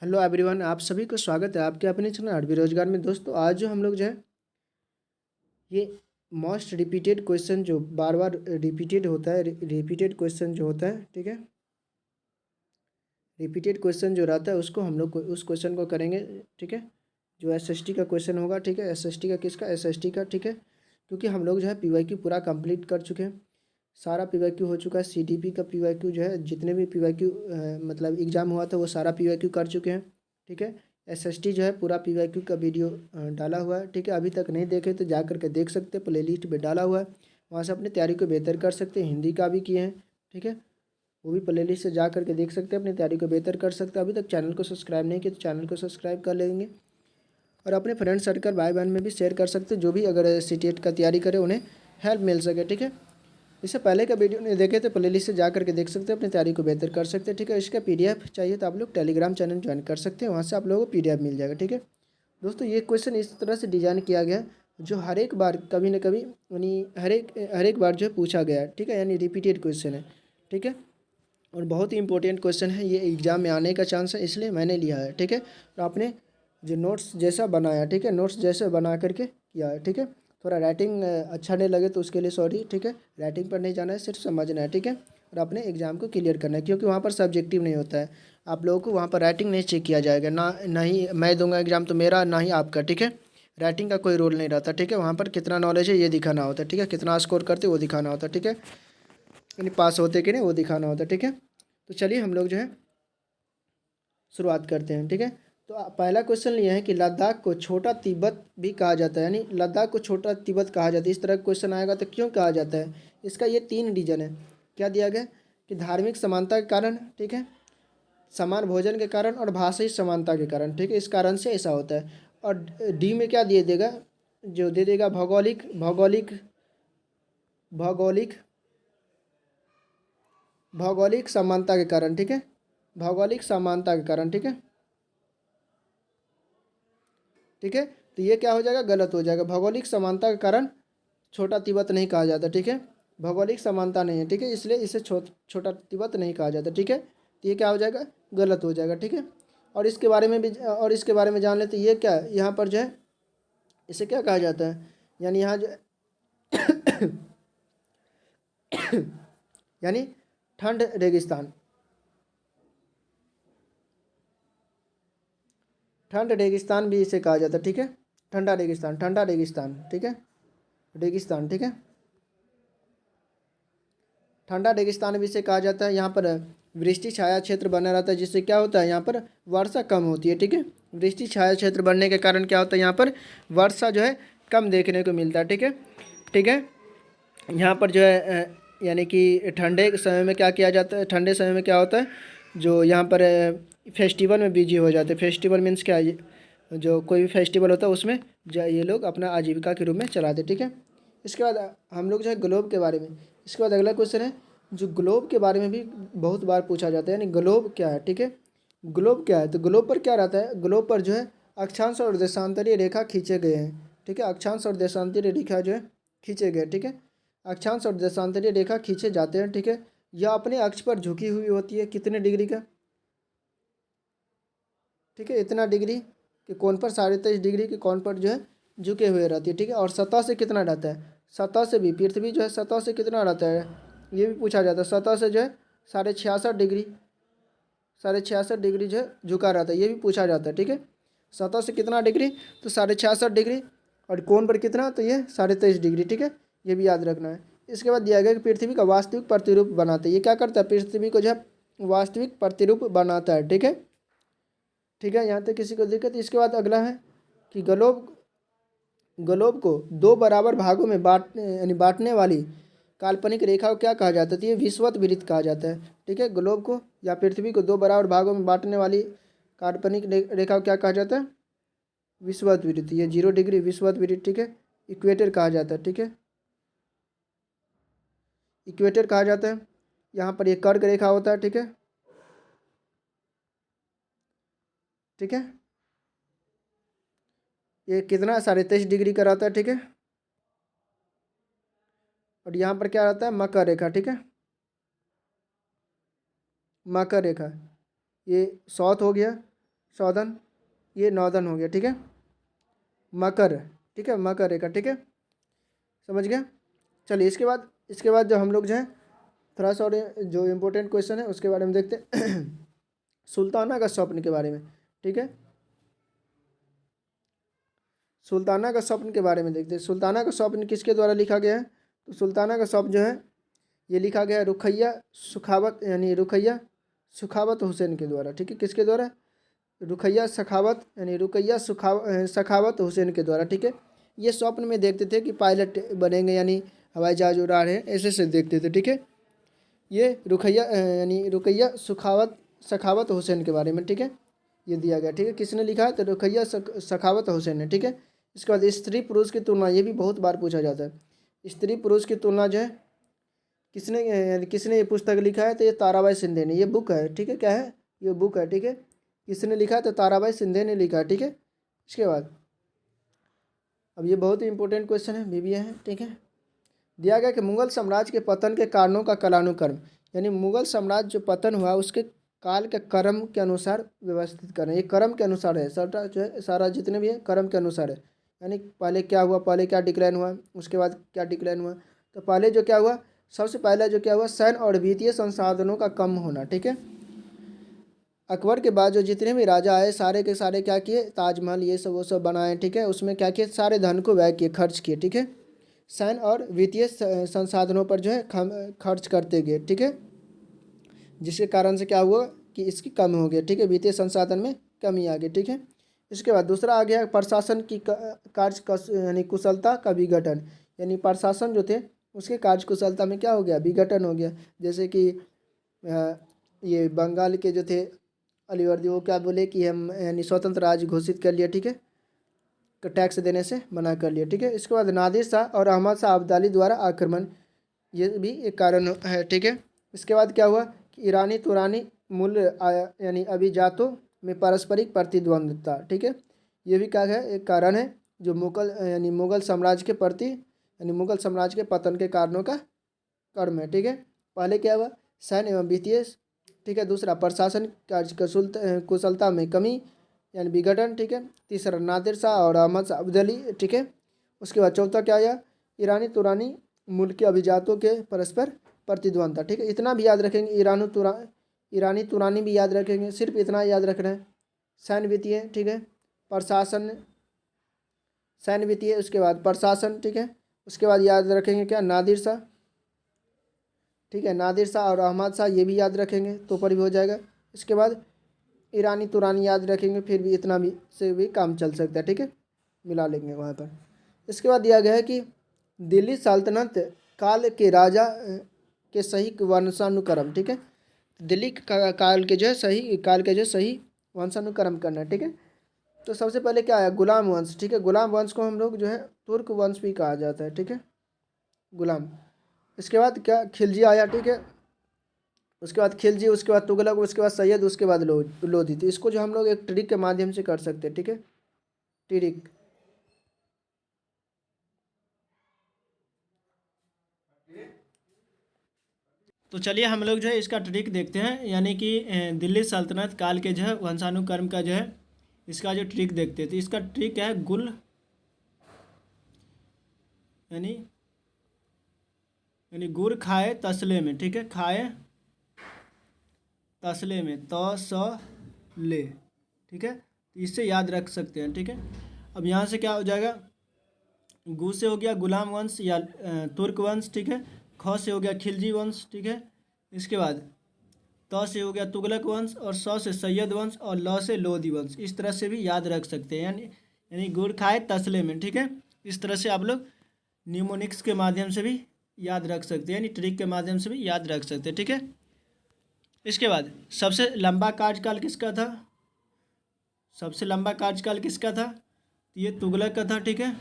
Hello everyone, आप सभी को स्वागत है आपके अपने चैनल आर बेरोजगार में। दोस्तों, आज जो हम लोग जो है ये मोस्ट रिपीटेड क्वेश्चन जो बार बार रिपीटेड होता है, रिपीटेड क्वेश्चन जो होता है, ठीक है, रिपीटेड क्वेश्चन जो रहता है उसको हम लोग उस क्वेश्चन को करेंगे। ठीक है, जो एसएसटी का क्वेश्चन होगा, ठीक है, एसएसटी का किसका, एसएसटी का, ठीक है, क्योंकि हम लोग जो है पीवाईक्यू पूरा कंप्लीट कर चुके हैं। सारा पीवाईक्यू हो चुका है। सीडीपी का पीवाईक्यू जो है, जितने भी पीवाईक्यू मतलब एग्ज़ाम हुआ था वो सारा पीवाईक्यू कर चुके हैं। ठीक है, एसएसटी जो है पूरा पीवाईक्यू का वीडियो डाला हुआ है। ठीक है, अभी तक नहीं देखे तो जा करके देख सकते हैं, प्लेलिस्ट में डाला हुआ है, वहाँ से अपनी तैयारी को बेहतर कर सकते हैं। हिंदी का भी किए हैं, ठीक है, वो भी प्लेलिस्ट से जा करके देख सकते हैं, अपनी तैयारी को बेहतर कर सकते हैं। अभी तक चैनल को सब्सक्राइब नहीं किया तो चैनल को सब्सक्राइब कर लेंगे और अपने फ्रेंड सर्कल भाई बहन में भी शेयर कर सकते हैं, जो भी अगर सीटेट का तैयारी करे उन्हें हेल्प मिल सके। ठीक है, इससे पहले का वीडियो नहीं देखे तो प्लेलिस्ट से जा करके देख सकते हैं, अपनी तैयारी को बेहतर कर सकते हैं। ठीक है, इसका पीडीएफ चाहिए तो आप लोग टेलीग्राम चैनल ज्वाइन कर सकते हैं, वहाँ से आप लोगों को पीडीएफ मिल जाएगा। ठीक है दोस्तों, ये क्वेश्चन इस तरह से डिजाइन किया गया है जो हर एक बार कभी ना कभी यानी हर एक बार जो है पूछा गया है। ठीक है, यानी रिपीटेड क्वेश्चन है। ठीक है, और बहुत ही इंपॉर्टेंट क्वेश्चन है, ये एग्ज़ाम में आने का चांस है, इसलिए मैंने लिया है। ठीक है, तो आपने जो नोट्स जैसा बनाया, ठीक है, नोट्स जैसे बना करके किया है। ठीक है, थोड़ा राइटिंग अच्छा नहीं लगे तो उसके लिए सॉरी। ठीक है, राइटिंग पर नहीं जाना है, सिर्फ समझना है। ठीक है, और अपने एग्ज़ाम को क्लियर करना है, क्योंकि वहाँ पर सब्जेक्टिव नहीं होता है। आप लोगों को वहाँ पर राइटिंग नहीं चेक किया जाएगा, ना ही मैं दूंगा एग्ज़ाम तो मेरा, ना ही आपका। ठीक है, राइटिंग का कोई रोल नहीं रहता। ठीक है, वहाँ पर कितना नॉलेज है ये दिखाना होता है। ठीक है, कितना स्कोर करते वो दिखाना होता है। ठीक है, यानी पास होते कि नहीं वो दिखाना होता है। ठीक है, तो चलिए हम लोग जो है शुरुआत करते हैं। ठीक है, तो पहला क्वेश्चन ये है कि लद्दाख को छोटा तिब्बत भी कहा जाता है, यानी लद्दाख को छोटा तिब्बत कहा जाता है। इस तरह का क्वेश्चन आएगा तो क्यों कहा जाता है, इसका ये 3 रीजन है। क्या दिया गया कि धार्मिक समानता के कारण, ठीक है, समान भोजन के कारण और भाषाई समानता के कारण। ठीक है, इस कारण से ऐसा होता है। और डी में क्या दिए देगा, जो दे देगा भौगोलिक भौगोलिक भौगोलिक भौगोलिक समानता के कारण। ठीक है, भौगोलिक समानता के कारण। ठीक है, ठीक है, तो ये क्या हो जाएगा, गलत हो जाएगा। भौगोलिक समानता के कारण छोटा तिब्बत नहीं कहा जाता। ठीक है, भौगोलिक समानता नहीं है। ठीक है, इसलिए इसे छोटा तिब्बत नहीं कहा जाता। ठीक है, तो ये क्या हो जाएगा, गलत हो जाएगा। ठीक है, और इसके बारे में भी जान लेते, ये क्या है, यहाँ पर जो है इसे क्या कहा जाता है, यानी यहाँ जो यानी ठंड रेगिस्तान, ठंड रेगिस्तान भी इसे कहा जाता है। ठीक है, ठंडा रेगिस्तान, ठंडा रेगिस्तान। ठीक है, रेगिस्तान। ठीक है, ठंडा रेगिस्तान भी इसे कहा जाता है। यहाँ पर वृष्टि छाया क्षेत्र बना रहता है, जिससे क्या होता है, यहाँ पर वर्षा कम होती है। ठीक है, वृष्टि छाया क्षेत्र बनने के कारण क्या होता है, यहाँ पर वर्षा जो है कम देखने को मिलता है। ठीक है, ठीक है, यहाँ पर जो है यानी कि ठंडे समय में क्या किया जाता है, ठंडे समय में क्या होता है, जो यहाँ पर फेस्टिवल में बिजी हो जाते हैं। फेस्टिवल मीन्स क्या है, जो कोई भी फेस्टिवल होता है उसमें ये लोग अपना आजीविका के रूप में चलाते। ठीक है, इसके बाद हम लोग जो है ग्लोब के बारे में, इसके बाद अगला क्वेश्चन है जो ग्लोब के बारे में भी बहुत बार पूछा जाता है, यानी ग्लोब क्या है। ठीक है, ग्लोब क्या है, तो ग्लोब पर क्या रहता है, ग्लोब पर जो है अक्षांश और देशांतरीय रेखा खींचे गए हैं। ठीक है, अक्षांश और देशांतरीय रेखा जो है खींचे गए। ठीक है, अक्षांश और देशांतरीय रेखा खींचे जाते हैं। ठीक है, यह अपने अक्ष पर झुकी हुई होती है, कितने डिग्री का, ठीक है, इतना डिग्री कि कोण पर 23.5 डिग्री के कोण पर जो है झुके हुए रहती है। ठीक है, और सतह से कितना रहता है, सतह से भी पृथ्वी जो है सतह से कितना रहता है, ये भी पूछा जाता है। सतह से जो है 66.5 डिग्री, 66.5 डिग्री जो है झुका रहता है, ये भी पूछा जाता है। ठीक है, सतह से कितना डिग्री, तो 66.5 डिग्री, और कोण पर कितना, तो ये 23.5 डिग्री। ठीक है, ये भी याद रखना है। इसके बाद दिया गया कि पृथ्वी का वास्तविक प्रतिरूप बनाते हैं, ये क्या करता है, पृथ्वी को जो है वास्तविक प्रतिरूप बनाता है। ठीक है, ठीक है, यहाँ तक किसी को दिक्कत। इसके बाद अगला है कि ग्लोब ग्लोब को दो बराबर भागों में यानी बांटने वाली काल्पनिक रेखा को क्या कहा जाता है, तो ये विषुवत वृत्त कहा जाता है। ठीक है, ग्लोब को या पृथ्वी को दो बराबर भागों में बांटने वाली काल्पनिक रेखा को क्या कहा जाता है, विषुवत वृत्त। ये 0 डिग्री विषुवत वृत्त। ठीक है, इक्वेटर कहा जाता है। ठीक है, इक्वेटर कहा जाता है। यहाँ पर ये कर्क रेखा होता है। ठीक है, ठीक है, ये कितना 23.5 डिग्री का रहता है। ठीक है, और यहाँ पर क्या रहता है, मकर रेखा। ठीक है, मकर रेखा, ये साउथ हो गया, सौदन, ये नौदन हो गया, ठीक है। मकर, ठीक है, मकर रेखा, ठीक है, समझ गया। चलिए इसके बाद जो हम लोग जो है थोड़ा सा और जो इम्पोर्टेंट क्वेश्चन है उसके बारे में देखते हैं सुल्ताना का स्वप्न के बारे में, ठीक है। सुल्ताना का स्वप्न के बारे में देखते हैं। सुल्ताना का स्वप्न किसके द्वारा लिखा गया है? तो सुल्ताना का स्वप्न जो है ये लिखा गया है रुखैया सुखावत, यानी रुखैया सुखावत हुसैन के द्वारा, ठीक है। किसके द्वारा? रुखैया सखावत, यानी रुकैया सखावत हुसैन के द्वारा, ठीक है। ये स्वप्न में देखते थे कि पायलट बनेंगे, यानी हवाई जहाज उड़ा रहे हैं, ऐसे से देखते थे, ठीक है। ये रुखैया यानी रुकैया सखावत हुसैन के बारे में, ठीक है, ये दिया गया, ठीक है। किसने लिखा है? तो रुकैया सखावत हुसैन ने, ठीक है। इसके बाद स्त्री पुरुष की तुलना, ये भी बहुत बार पूछा जाता है। स्त्री पुरुष की तुलना जो है किसने ये पुस्तक लिखा है? तो ये ताराबाई शिंदे ने, ये बुक है, ठीक है। क्या है? ये बुक है, ठीक है। किसने लिखा है? तो ताराबाई शिंदे ने लिखा है, ठीक है। इसके बाद अब ये बहुत ही इंपॉर्टेंट क्वेश्चन है, बीबीए है, ठीक है। दिया गया कि मुगल साम्राज्य के पतन के कारणों का कालानुक्रम, यानी मुगल साम्राज्य जो पतन हुआ उसके काल के क्रम के अनुसार व्यवस्थित करें। ये क्रम के अनुसार है, सारा जो है सारा जितने भी है क्रम के अनुसार है, यानी पहले क्या हुआ, पहले क्या डिक्लाइन हुआ, उसके बाद क्या डिक्लाइन हुआ। तो पहले जो क्या हुआ, सबसे पहले जो क्या हुआ, सैन्य और वित्तीय संसाधनों का कम होना, ठीक है। अकबर के बाद जो जितने भी राजा आए सारे के सारे क्या किए, ताजमहल ये सब वो सब बनाए, ठीक है। उसमें क्या किए, सारे धन को व्यय किए, खर्च किए, ठीक है। सैन्य और वित्तीय संसाधनों पर जो है खर्च करते गए, ठीक है। जिसके कारण से क्या हुआ कि इसकी कमी हो गई, ठीक है, वित्तीय संसाधन में कमी आ गई, ठीक है। इसके बाद दूसरा आ गया प्रशासन की कार्य यानी कुशलता का विघटन, यानी प्रशासन जो थे उसके कार्य कुशलता में क्या हो गया, विघटन हो गया। जैसे कि ये बंगाल के जो थे अलीवर्दी, वो क्या बोले कि हम यानी स्वतंत्र राज्य घोषित कर लिया, ठीक है, तो टैक्स देने से मना कर लिया, ठीक है। इसके बाद नादिर शाह और अहमद शाह अब्दाली द्वारा आक्रमण, ये भी एक कारण है, ठीक है। इसके बाद क्या हुआ कि ईरानी तुरानी मूल्य यानी अभिजातों में पारस्परिक प्रतिद्वंद्विता, ठीक है, ये भी क्या है, एक कारण है जो मुगल साम्राज्य के प्रति यानी मुगल साम्राज्य के पतन के कारणों का कर्म है, ठीक है। पहले क्या हुआ, सैन्य एवं वित्तीय, ठीक है। दूसरा प्रशासन कार्य कुशलता में कमी यानी विघटन, ठीक है। तीसरा नादिर शाह और अहमद शाह अब्दाली, ठीक है। उसके बाद चौथा क्या आया, ईरानी तुरानी मूल के अभिजातों के परस्पर प्रतिद्वंद्विता, ठीक है। इतना भी याद रखेंगे, ईरानी तुरानी भी याद रखेंगे, सिर्फ इतना याद रखना है। सैन्य वित्तीय, ठीक है, प्रशासन, सैन्य वित्तीय, उसके बाद प्रशासन, ठीक है। उसके बाद याद रखेंगे क्या, नादिर शाह, ठीक है, नादिर शाह और अहमद शाह, ये भी याद रखेंगे तो पर भी हो जाएगा। इसके बाद ईरानी तुरानी याद रखेंगे, फिर भी इतना भी से भी काम चल सकता है, ठीक है, मिला लेंगे वहाँ पर। इसके बाद दिया गया है कि दिल्ली सल्तनत काल के राजा के सही वंशानुक्रम, ठीक है। दिल्ली काल के जो है सही काल के जो सही वंशानुक्रम करना है, ठीक है। तो सबसे पहले क्या आया, गुलाम वंश, ठीक है। गुलाम वंश को हम लोग जो है तुर्क वंश भी कहा जाता है, ठीक है, गुलाम। इसके बाद क्या, खिलजी आया, ठीक है। उसके बाद खिलजी, उसके बाद तुगलक, उसके बाद सैयद, उसके बाद लोधी। तो इसको जो हम लोग एक ट्रिक के माध्यम से कर सकते हैं, ठीक है, ट्रिक। तो चलिए हम लोग जो है इसका ट्रिक देखते हैं, यानी कि दिल्ली सल्तनत काल के जो है वंशानुक्रम का जो है इसका जो ट्रिक देखते हैं। तो इसका ट्रिक क्या है, गुल यानी गुड़ खाए तसले में, ठीक है, खाए तसले में, तो स ले, ठीक है। तो इससे याद रख सकते हैं, ठीक है। अब यहाँ से क्या हो जाएगा, गु से हो गया गुलाम वंश या तुर्क वंश, ठीक है। ख से हो गया खिलजी वंश, ठीक है। इसके बाद त से हो गया तुगलक वंश, और स से सैयद वंश, और ल से लोधी वंश। इस तरह से भी याद रख सकते हैं, यानी गुड़ खाए तसले में, ठीक है। इस तरह से आप लोग न्यूमोनिक्स के माध्यम से भी याद रख सकते हैं, यानी ट्रिक के माध्यम से भी याद रख सकते हैं, ठीक है। इसके बाद सबसे लंबा कार्यकाल किसका था, सबसे लंबा कार्यकाल किसका था, ये तुगलक का था, ठीक है।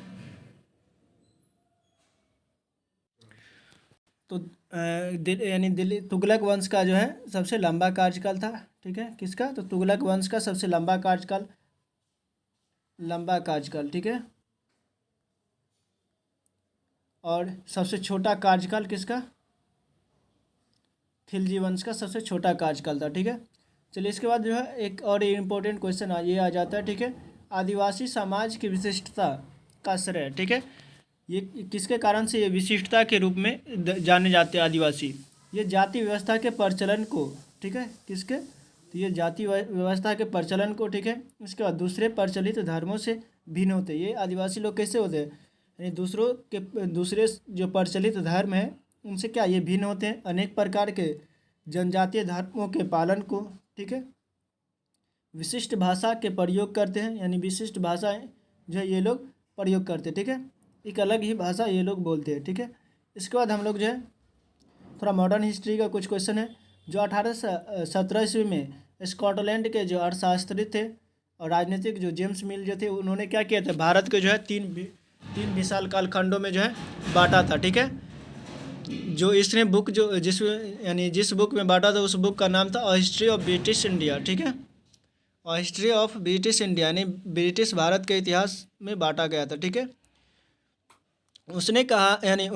तो यानी दिल्ली तुगलक वंश का जो है सबसे लंबा कार्यकाल था, ठीक है, किसका, तो तुगलक वंश का सबसे लंबा कार्यकाल, ठीक है। और सबसे छोटा कार्यकाल किसका, खिलजी वंश का सबसे छोटा कार्यकाल था, ठीक है। चलिए इसके बाद जो है एक और इम्पोर्टेंट क्वेश्चन ये आ जाता है, ठीक है। आदिवासी समाज की विशिष्टता का श्रेय, ठीक है, ये किसके कारण से ये विशिष्टता के रूप में जाने जाते हैं आदिवासी? ये जाति व्यवस्था के प्रचलन को, ठीक है, किसके, तो ये जाति व्यवस्था के प्रचलन को, ठीक है। इसके बाद दूसरे प्रचलित धर्मों से भिन्न होते हैं। ये आदिवासी लोग कैसे होते हैं, यानी दूसरे जो प्रचलित धर्म है उनसे क्या ये भिन्न होते हैं? अनेक प्रकार के जनजातीय धर्मों के पालन को, ठीक है। विशिष्ट भाषा के प्रयोग करते हैं, यानी विशिष्ट भाषाएं जो है ये लोग प्रयोग करते हैं, ठीक है। एक अलग ही भाषा ये लोग बोलते हैं, ठीक है। इसके बाद हम लोग जो है थोड़ा मॉडर्न हिस्ट्री का कुछ क्वेश्चन है। जो 1817 ईस्वी में स्कॉटलैंड के जो अर्थशास्त्री थे और राजनीतिक जो जेम्स मिल जो थे, उन्होंने क्या किया था, भारत के जो है तीन विशाल कालखंडों में जो है बांटा था, ठीक है। जो इसने बुक जो जिस बुक में बांटा था उस बुक का नाम था a history of British India, ठीक है। A history of British India यानी ब्रिटिश भारत के इतिहास में बांटा गया था, ठीक है। उसने कहा यानी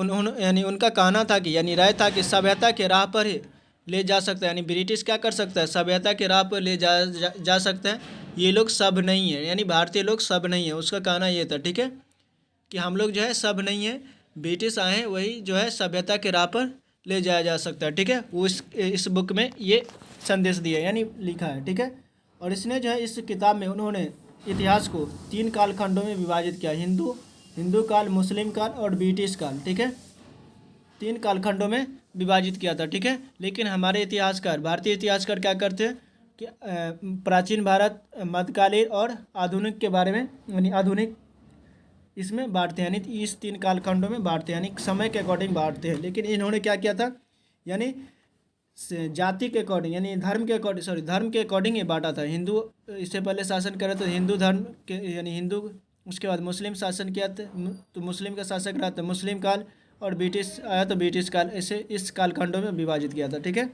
उनका कहना था कि यानी राय था कि सभ्यता के राह पर ही ले जा सकता है, यानी ब्रिटिश क्या कर सकता है, सभ्यता के राह पर ले जा सकता है। ये लोग सब नहीं है, यानी भारतीय लोग सब नहीं है, उसका कहना ये था, ठीक है, कि हम लोग जो है सब नहीं है, ब्रिटिश आए हैं वही जो है सभ्यता के राह पर ले जाया जा सकता है, ठीक है। वो इस बुक में ये संदेश दिया यानी लिखा है, ठीक है। और इसने जो है इस किताब में उन्होंने इतिहास को 3 कालखंडों में विभाजित किया, हिंदू काल, मुस्लिम काल और ब्रिटिश काल, ठीक है। 3 कालखंडों में विभाजित किया था, ठीक है। लेकिन हमारे इतिहासकार, भारतीय इतिहासकार क्या करते हैं कि प्राचीन भारत, मध्यकालीन और आधुनिक के बारे में यानी आधुनिक इसमें बांटते हैं, यानी इस 3 कालखंडों में बांटते हैं, यानी समय के अकॉर्डिंग बांटते हैं। लेकिन इन्होंने क्या किया था, यानी जाति के अकॉर्डिंग यानी धर्म के अकॉर्डिंग ये बांटा था। हिंदू इससे पहले शासन करे तो हिंदू धर्म के यानी हिंदू, उसके बाद मुस्लिम शासन किया तो मुस्लिम का शासक रहा तो मुस्लिम काल, और ब्रिटिश आया तो ब्रिटिश काल, ऐसे इस कालखंडों में विभाजित किया था, ठीक है।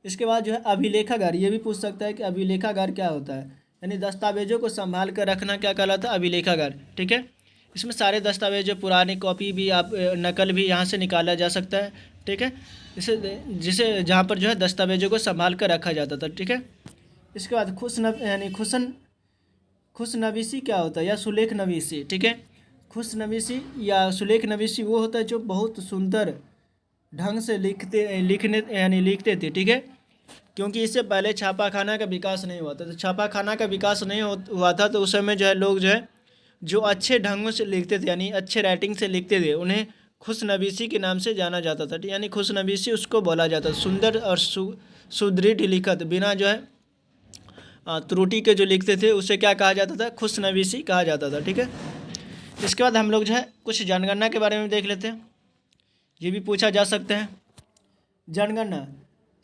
इसके बाद जो है अभिलेखागार, ये भी पूछ सकता है कि अभिलेखागार क्या होता है, यानी दस्तावेजों को संभाल कर रखना क्या कहलाता है, अभिलेखागार, ठीक है। इसमें सारे दस्तावेज जो पुरानी कॉपी भी आप नकल भी यहाँ से निकाला जा सकता है, ठीक है। जिसे जहाँ पर जो है दस्तावेजों को संभाल कर रखा जाता था, ठीक है। इसके बाद खुशनवीसी क्या होता है या सुलेख नवीसी, ठीक है। खुशनवीसी या सुलेख नवीसी वो होता है जो बहुत सुंदर ढंग से लिखते थे, ठीक है। क्योंकि इससे पहले छापाखाना का विकास नहीं हुआ था, तो छापाखाना का विकास नहीं हुआ था तो उस समय जो है लोग जो है जो अच्छे ढंगों से लिखते थे यानी अच्छे राइटिंग से लिखते थे उन्हें खुशनवीसी के नाम से जाना जाता था, यानी खुशनवीसी उसको बोला जाता था। सुंदर और सुदृढ़ लिखत बिना जो है त्रुटि के जो लिखते थे उसे क्या कहा जाता था, खुशनवीसी कहा जाता था, ठीक है। इसके बाद हम लोग जो है कुछ जनगणना के बारे में देख लेते हैं, ये भी पूछा जा सकता है। जनगणना,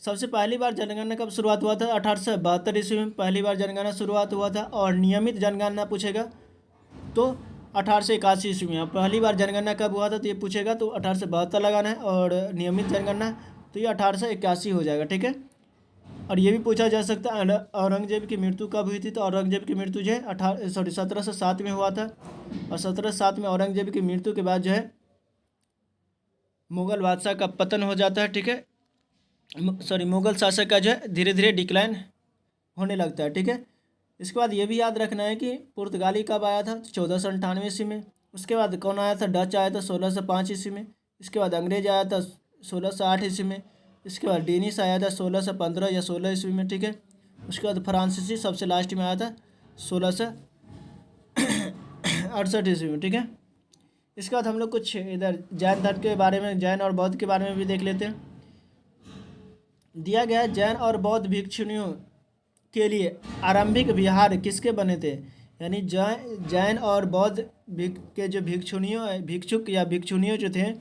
सबसे पहली बार जनगणना कब शुरुआत हुआ था, 1872 ईस्वी में पहली बार जनगणना शुरुआत हुआ था। और नियमित जनगणना पूछेगा तो 1881 ईस्वी में। पहली बार जनगणना कब हुआ था तो ये पूछेगा तो 1872 लगाना है, और नियमित जनगणना तो ये 1881 हो जाएगा, ठीक है। और ये भी पूछा जा सकता है औरंगजेब की मृत्यु कब हुई थी, तो औरंगजेब की मृत्यु जो है 1707 में हुआ था। और 1707 में औरंगजेब की मृत्यु के बाद जो है मुग़ल बादशाह का पतन हो जाता है, ठीक है। मुग़ल शासक का जो है धीरे धीरे डिक्लाइन होने लगता है, ठीक है। इसके बाद ये भी याद रखना है कि पुर्तगाली कब आया था, 1498 ईस्वी में। उसके बाद कौन आया था, डच आया था 1605 ईस्वी में। इसके बाद अंग्रेज आया था 1608 ईस्वी में। इसके बाद डेनिश आया था 1615 या 16 ईस्वी में, ठीक है। उसके बाद फ्रांसीसी सबसे लास्ट में आया था 1668 ईस्वी में, ठीक है। इसके बाद हम लोग कुछ इधर जैन धर्म के बारे में, जैन और बौद्ध के बारे में भी देख लेते हैं। दिया गया जैन और बौद्ध भिक्षुनियों के लिए आरंभिक विहार किसके बने थे, यानी जैन और बौद्ध के जो भिक्षुक या भिक्षुनियों जो थे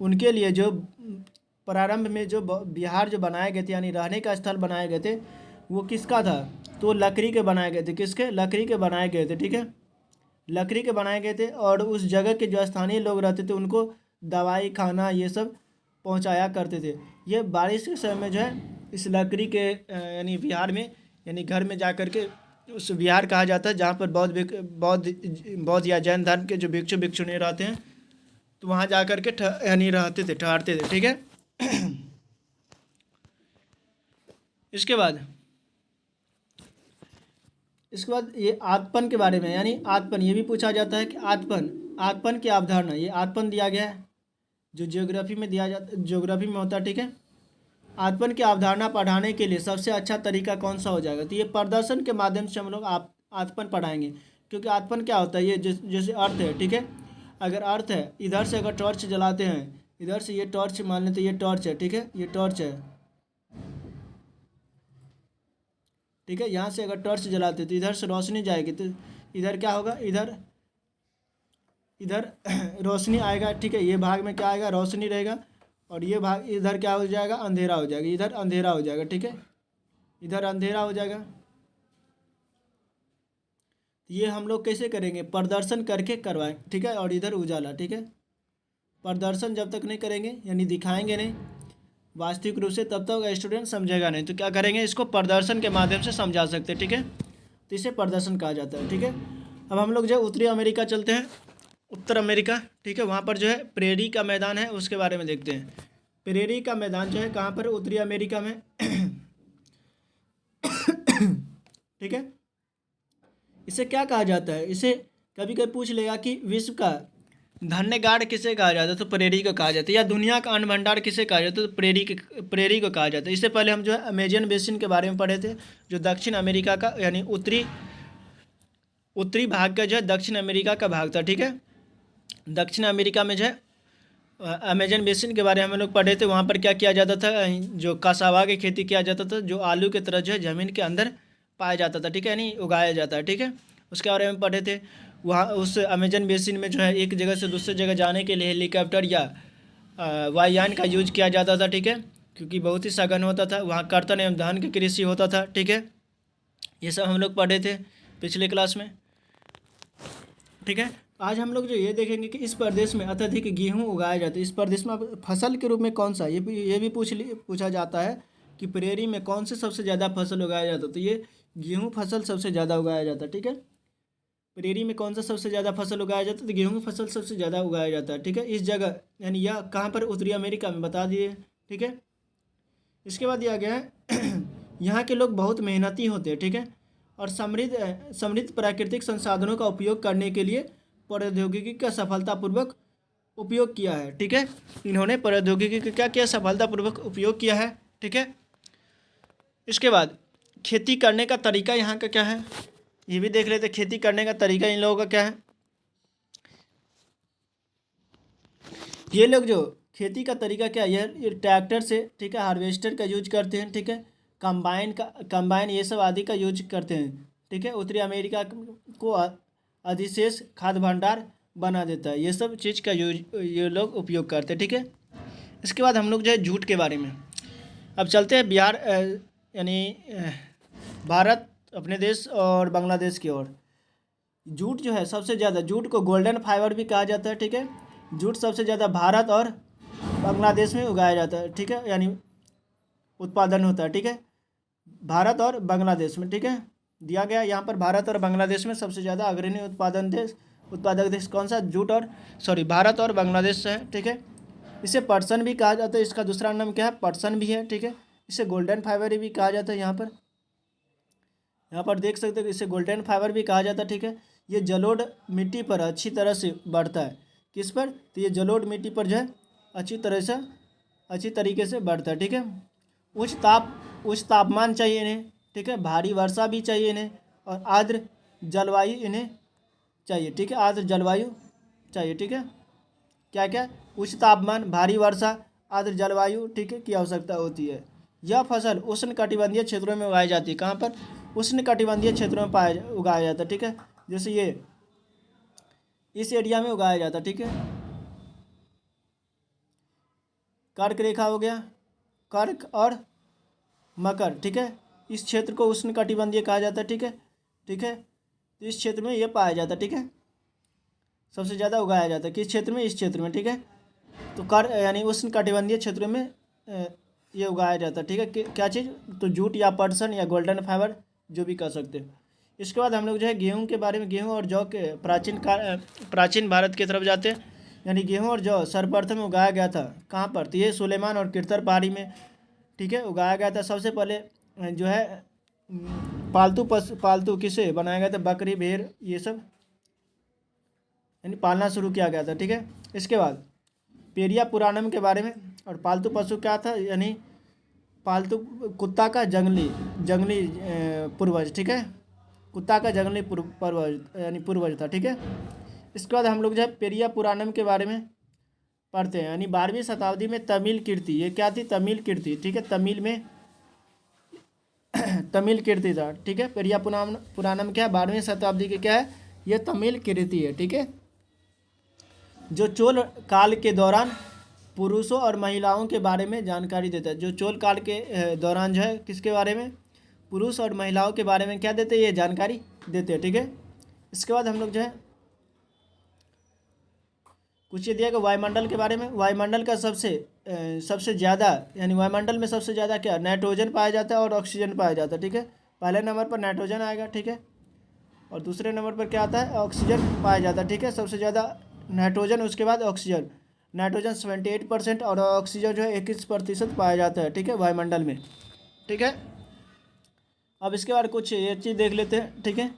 उनके लिए जो प्रारंभ में जो विहार जो बनाए गए थे यानी रहने का स्थल बनाए गए थे वो किसका था, तो लकड़ी के बनाए गए थे। किसके, लकड़ी के बनाए गए थे, ठीक है। लकड़ी के बनाए गए थे और उस जगह के जो स्थानीय लोग रहते थे उनको दवाई खाना ये सब पहुंचाया करते थे। ये बारिश के समय में जो है इस लकड़ी के यानी विहार में यानी घर में जा कर के उस विहार कहा जाता है जहाँ पर बौद्ध या जैन धर्म के जो भिक्षु भिक्षुणी रहते हैं तो वहाँ जा कर के यानी रहते थे, ठहरते थे, ठीक है। इसके बाद ये आत्मन के बारे में, यानी आत्मन, ये भी पूछा जाता है कि आत्मन की अवधारणा, ये आत्मन दिया गया है जो ज्योग्राफी में दिया जाता, ज्योग्राफी में होता है, ठीक है। आत्मन की अवधारणा पढ़ाने के लिए सबसे अच्छा तरीका कौन सा हो जाएगा, तो ये प्रदर्शन के माध्यम से हम लोग आत्मन पढ़ाएंगे। क्योंकि आत्मन क्या होता है, ये जैसे अर्थ है, ठीक है। अगर अर्थ है, इधर से अगर टॉर्च जलाते हैं, इधर से ये टॉर्च मान लेते, ये टॉर्च है, ठीक है, ये टॉर्च है, ठीक है। यहाँ से अगर टॉर्च जलाते तो इधर से रोशनी जाएगी, तो इधर क्या होगा, इधर रोशनी आएगा, ठीक है। ये भाग में क्या आएगा, रोशनी रहेगा, और ये भाग इधर क्या हो जाएगा, अंधेरा हो जाएगा, इधर अंधेरा हो जाएगा, ठीक है, इधर अंधेरा हो जाएगा। ये हम लोग कैसे करेंगे, प्रदर्शन करके करवाएं, ठीक है। और इधर उजाला, ठीक है। प्रदर्शन जब तक नहीं करेंगे, यानी दिखाएंगे नहीं वास्तविक रूप से, तब तक स्टूडेंट समझेगा नहीं। तो क्या करेंगे, इसको प्रदर्शन के माध्यम से समझा सकते हैं, ठीक है। तो इसे प्रदर्शन कहा जाता है, ठीक है। अब हम लोग जो है उत्तरी अमेरिका चलते हैं, उत्तर अमेरिका, ठीक है। वहाँ पर जो है प्रेरी का मैदान है, उसके बारे में देखते हैं। प्रेरी का मैदान जो है कहाँ पर, उत्तरी अमेरिका में ठीक है। इसे क्या कहा जाता है, इसे कभी कभी पूछ लेगा कि विश्व का धन्य गाड़ किसे कहा जाता है, तो प्रेरी को कहा जाता है। या दुनिया का अन्न भंडार किसे कहा जाता है, तो प्रेरी को कहा जाता है। इससे पहले हम जो है अमेजन बेसिन के बारे में पढ़े थे, जो दक्षिण अमेरिका का, यानी उत्तरी भाग का जो है दक्षिण अमेरिका का भाग था, ठीक है। दक्षिण अमेरिका में जो है अमेजन बेसिन के बारे में हम लोग पढ़े थे। वहाँ पर क्या किया जाता था, जो कासावा की खेती किया जाता था, जो आलू की तरह जो है ज़मीन के अंदर पाया जाता था, ठीक है, यानी उगाया जाता है, ठीक है। उसके बारे में पढ़े थे। वहाँ उस अमेजन बेसिन में जो है एक जगह से दूसरी जगह जाने के लिए हेलीकॉप्टर या वायुयान का यूज किया जाता था, ठीक है, क्योंकि बहुत ही सघन होता था। वहाँ कर्तन एवं धान की कृषि होता था, ठीक है। ये सब हम लोग पढ़े थे पिछले क्लास में, ठीक है। आज हम लोग जो ये देखेंगे कि इस प्रदेश में अत्यधिक गेहूं उगाया जाता है। इस प्रदेश में अब फसल के रूप में कौन सा, ये भी पूछा जाता है कि प्रेरी में कौन से सबसे ज़्यादा फसल उगाया जाता है, तो ये गेहूं फसल सबसे ज़्यादा उगाया जाता है, ठीक है। प्रेरी में कौन सा सबसे ज़्यादा फसल उगाया जाता है, तो गेहूं फसल सबसे ज़्यादा उगाया जाता है, ठीक है। इस जगह यानी यह कहाँ पर, उत्तरी अमेरिका में, बता दिए, ठीक है। इसके बाद दिया गया है यहाँ के लोग बहुत मेहनती होते हैं, ठीक है, और समृद्ध प्राकृतिक संसाधनों का उपयोग करने के लिए प्रौद्योगिकी का सफलतापूर्वक उपयोग किया है, ठीक है। इन्होंने प्रौद्योगिकी का क्या किया, सफलतापूर्वक उपयोग किया है, ठीक है। इसके बाद खेती करने का तरीका यहाँ का क्या है, ये भी देख लेते। खेती करने का तरीका इन लोगों का क्या है। ये लोग जो खेती का तरीका क्या है, ये ट्रैक्टर से, ठीक है, हार्वेस्टर का यूज करते हैं, ठीक है, कंबाइन ये सब आदि का यूज करते हैं, ठीक है। उत्तरी अमेरिका को अधिशेष खाद्य भंडार बना देता है, ये सब चीज़ का यूज ये लोग उपयोग करते हैं, ठीक है। इसके बाद हम लोग जो है जूट के बारे में अब चलते हैं, बिहार यानी भारत अपने देश और बांग्लादेश की ओर। जूट जो है सबसे ज़्यादा, जूट को गोल्डन फाइबर भी कहा जाता है, ठीक है। जूट सबसे ज़्यादा भारत और बांग्लादेश में उगाया जाता है, ठीक है, यानी उत्पादन होता है, ठीक है, भारत और बांग्लादेश में, ठीक है। दिया गया यहाँ पर भारत और बांग्लादेश में सबसे ज़्यादा अग्रणी उत्पादक देश कौन सा, जूट और भारत और बांग्लादेश है, ठीक है। इसे पटसन भी कहा जाता है, इसका दूसरा नाम क्या है, पटसन भी है, ठीक है। इसे गोल्डन फाइबर भी कहा जाता है। यहाँ पर देख सकते हो कि इसे गोल्डन फाइबर भी कहा जाता है, ठीक है। ये जलोढ़ मिट्टी पर अच्छी तरह से बढ़ता है, किस पर, तो ये जलोढ़ मिट्टी पर जो है अच्छी तरीके से बढ़ता है, ठीक है। उच्च तापमान चाहिए इन्हें, ठीक है, भारी वर्षा भी चाहिए इन्हें, और आर्द्र जलवायु इन्हें चाहिए, ठीक है, आर्द्र जलवायु चाहिए, ठीक है। क्या क्या, उच्च तापमान, भारी वर्षा, आर्द्र जलवायु, ठीक है, की आवश्यकता होती है। यह फसल उष्णकटिबंधीय क्षेत्रों में उगाई जाती है। कहाँ पर, उष्णकटिबंधीय क्षेत्रों में उगाया जाता है, ठीक है। जैसे ये इस एरिया में उगाया जाता है, ठीक है। कर्क रेखा हो गया, कर्क और मकर, ठीक है, इस क्षेत्र को उष्णकटिबंधीय कहा जाता है, ठीक है, ठीक है। तो इस क्षेत्र में ये पाया जाता है, ठीक है, सबसे ज़्यादा उगाया जाता है किस क्षेत्र में, इस क्षेत्र में, ठीक है। तो कर यानी उष्णकटिबंधीय क्षेत्रों में ये उगाया जाता है, ठीक है। क्या चीज़, तो जूट या पटसन या गोल्डन फाइबर, जो भी कह सकते हो। इसके बाद हम लोग जो है गेहूं के बारे में, गेहूं और जौ के प्राचीन भारत की तरफ जाते हैं। यानी गेहूं और जौ सर्वप्रथम उगाया गया था कहाँ पर, तो ये सुलेमान और किरतर पहाड़ी में, ठीक है, उगाया गया था। सबसे पहले जो है पालतू पशु, पालतू किसे बनाया गया था, बकरी भेड़ ये सब यानी पालना शुरू किया गया था। ठीक है, इसके बाद पेरिया पुराणम के बारे में, और पालतू पशु क्या था, यानी पालतू कुत्ता का जंगली जंगली पूर्वज। ठीक है, कुत्ता का जंगली पूर्वज यानी पूर्वज था। ठीक है, इसके बाद हम लोग जो है पेरिया पुराणम के बारे में पढ़ते हैं, यानी 12वीं शताब्दी में तमिल कीर्ति, ये क्या थी, तमिल कीर्ति। ठीक है, तमिल में तमिल कीर्ति था। ठीक है, पेरिया पुराणम क्या है, 12वीं शताब्दी की क्या है, ये तमिल कीर्ति है। ठीक है, जो चोल काल के दौरान पुरुषों और महिलाओं के बारे में जानकारी देता है। जो चोल काल के दौरान जो है किसके बारे में, पुरुष और महिलाओं के बारे में क्या देते हैं, ये जानकारी देते हैं। ठीक है, इसके बाद हम लोग जो है कुछ ये दिया कि वायुमंडल के बारे में। वायुमंडल का सबसे ज़्यादा, यानी वायुमंडल में सबसे ज़्यादा क्या, नाइट्रोजन पाया जाता है और ऑक्सीजन पाया जाता है। ठीक है, पहले नंबर पर नाइट्रोजन आएगा। ठीक है, और दूसरे नंबर पर क्या आता है, ऑक्सीजन पाया जाता है। ठीक है, सबसे ज़्यादा नाइट्रोजन, उसके बाद ऑक्सीजन। नाइट्रोजन 78% और ऑक्सीजन जो है 21% पाया जाता है। ठीक है, वायुमंडल में। ठीक है, अब इसके बाद कुछ ये चीज़ देख लेते हैं। ठीक है,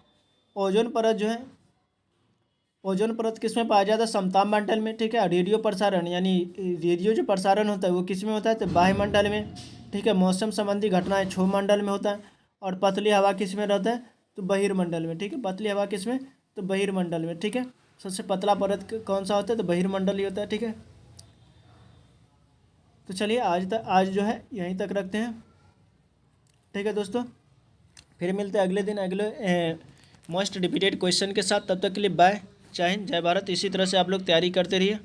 ओजोन परत जो है, ओजोन परत किस में पाया जाता है, समताप मंडल में। ठीक है, रेडियो प्रसारण यानी रेडियो जो प्रसारण होता है वो किस में होता है, तो वायुमंडल में। ठीक है, मौसम संबंधी घटनाएं क्षोभमंडल में होता है, और पतली हवा किस में रहता है, तो बहिर्मंडल में। ठीक है, पतली हवा किस में, तो बहिर्मंडल में। ठीक है, सबसे पतला परत कौन सा होता है, तो बहिर्मंडल ही होता है। ठीक है, तो चलिए आज जो है यहीं तक रखते हैं। ठीक है दोस्तों, फिर मिलते हैं अगले दिन अगले मोस्ट रिपीटेड क्वेश्चन के साथ। तब तक के लिए बाय, जय हिंद, जय भारत। इसी तरह से आप लोग तैयारी करते रहिए।